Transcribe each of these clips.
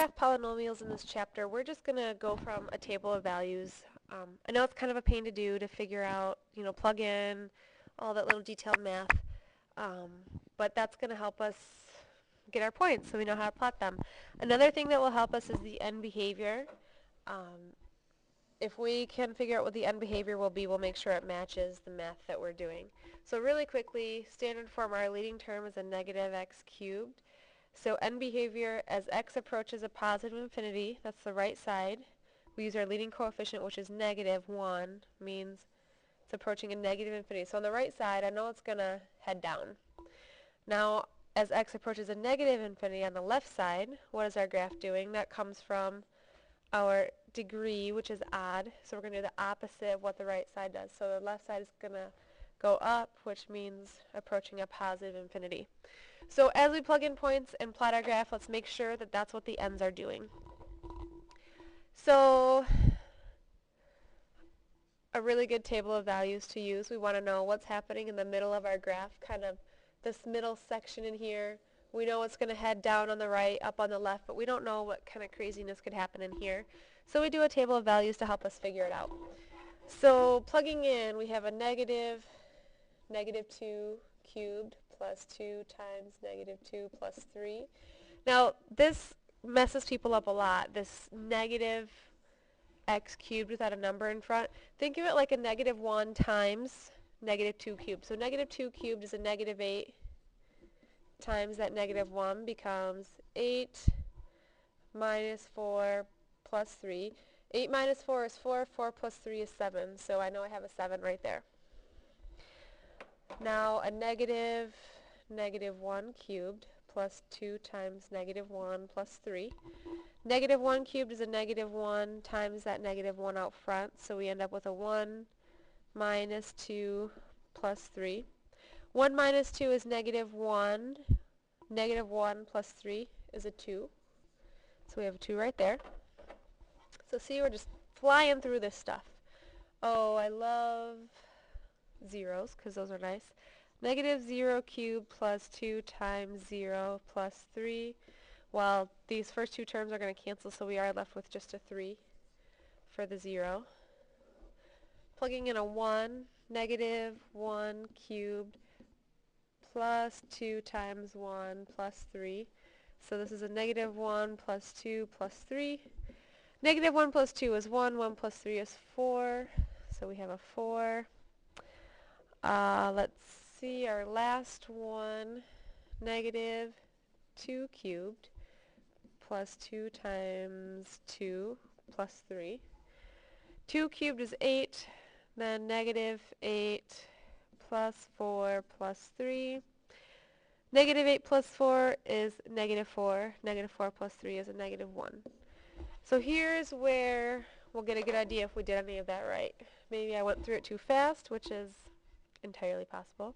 graph polynomials in this chapter, we're just going to go from a table of values. I know it's kind of a pain to do, to figure out, plug in all that little detailed math, but that's going to help us get our points so we know how to plot them. Another thing that will help us is the end behavior. If we can figure out what the end behavior will be, we'll make sure it matches the math that we're doing. So really quickly, standard form, our leading term is a negative x cubed. So end behavior, as x approaches a positive infinity, that's the right side, we use our leading coefficient, which is negative 1, means it's approaching a negative infinity. So on the right side, I know it's going to head down. Now, as x approaches a negative infinity on the left side, what is our graph doing? That comes from our degree, which is odd. So we're going to do the opposite of what the right side does. So the left side is going to go up, which means approaching a positive infinity. So as we plug in points and plot our graph, let's make sure that that's what the ends are doing. So a really good table of values to use. We want to know what's happening in the middle of our graph, kind of this middle section in here. We know it's going to head down on the right, up on the left, but we don't know what kind of craziness could happen in here. So we do a table of values to help us figure it out. So plugging in, we have a negative 2 cubed plus 2 times negative 2 plus 3. Now this messes people up a lot, this negative x cubed without a number in front. Think of it like a negative 1 times negative 2 cubed. So negative 2 cubed is a negative 8 times that negative 1 becomes 8 minus 4 plus 3. 8 minus 4 is 4, 4 plus 3 is 7, so I know I have a 7 right there. Now a negative 1 cubed plus 2 times negative 1 plus 3. Negative 1 cubed is a negative 1 times that negative 1 out front, so we end up with a 1 minus 2 plus 3. 1 minus 2 is negative 1. Negative 1 plus 3 is a 2. So we have a 2 right there. So see, we're just flying through this stuff. Oh, I love zeros because those are nice. Negative 0 cubed plus 2 times 0 plus 3. Well, these first two terms are going to cancel, so we are left with just a 3 for the 0. Plugging in a 1, negative 1 cubed plus 2 times 1 plus 3. So this is a negative 1 plus 2 plus 3. Negative 1 plus 2 is 1, 1 plus 3 is 4, so we have a 4. Let's see our last one, negative 2 cubed plus 2 times 2 plus 3. 2 cubed is 8, then negative 8 plus 4 plus 3. Negative 8 plus 4 is negative 4. Negative 4 plus 3 is a negative 1. So here's where we'll get a good idea if we did any of that right. Maybe I went through it too fast, which is entirely possible.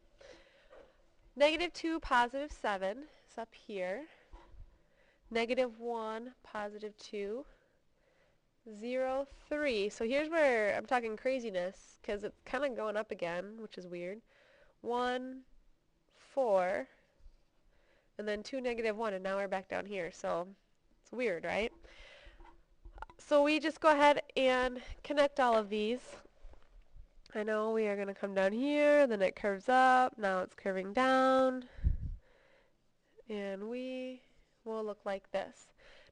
Negative 2, positive 7 is up here. Negative 1, positive 2. 0, 3. So here's where I'm talking craziness, because it's kind of going up again, which is weird. 1, 4, and then 2, negative 1, and now we're back down here. So it's weird, right? So we just go ahead and connect all of these. I know we are going to come down here, then it curves up, now it's curving down, and we will look like this.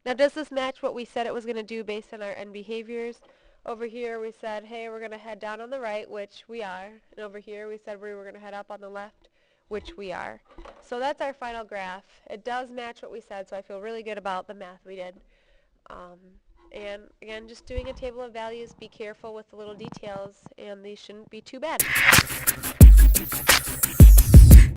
Now does this match what we said it was going to do based on our end behaviors? Over here we said, hey, we're going to head down on the right, which we are, and over here we said we were going to head up on the left, which we are. So that's our final graph. It does match what we said, so I feel really good about the math we did. And again, just doing a table of values, be careful with the little details, and these shouldn't be too bad.